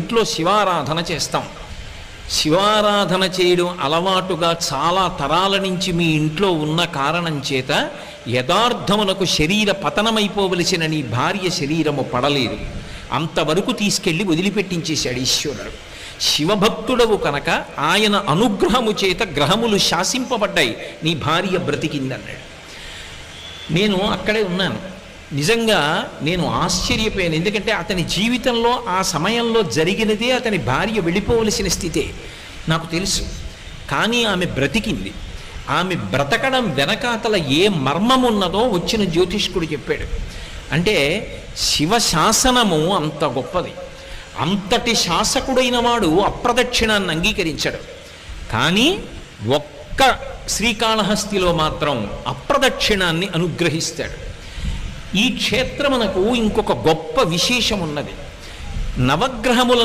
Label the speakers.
Speaker 1: ఇంట్లో శివారాధన చేస్తాం. శివారాధన చేయడం అలవాటుగా చాలా తరాల నుంచి మీ ఇంట్లో ఉన్న కారణం చేత యథార్థమునకు శరీర పతనమైపోవలసిన నీ భార్య శరీరము పడలేదు, అంతవరకు తీసుకెళ్ళి వదిలిపెట్టించేశాడు ఈశ్వరుడు. శివభక్తుడవు కనుక ఆయన అనుగ్రహము చేత గ్రహములు శాసింపబడ్డాయి, నీ భార్య బ్రతికిందన్నాడు. నేను అక్కడే ఉన్నాను. నిజంగా నేను ఆశ్చర్యపోయాను. ఎందుకంటే అతని జీవితంలో ఆ సమయంలో జరిగినదే అతని భార్య వెళ్ళిపోవలసిన స్థితే నాకు తెలుసు. కానీ ఆమె బ్రతికింది. ఆమె బ్రతకడం వెనకాతల ఏ మర్మం ఉన్నదో వచ్చిన జ్యోతిష్కుడు చెప్పాడు. అంటే శివశాసనము అంత గొప్పది. అంతటి శాసకుడైన వాడు అప్రదక్షిణాన్ని అంగీకరించాడు. కానీ ఒక్క శ్రీకాళహస్తిలో మాత్రం అప్రదక్షిణాన్ని అనుగ్రహిస్తాడు. ఈ క్షేత్రమునకు ఇంకొక గొప్ప విశేషం ఉన్నది. నవగ్రహములను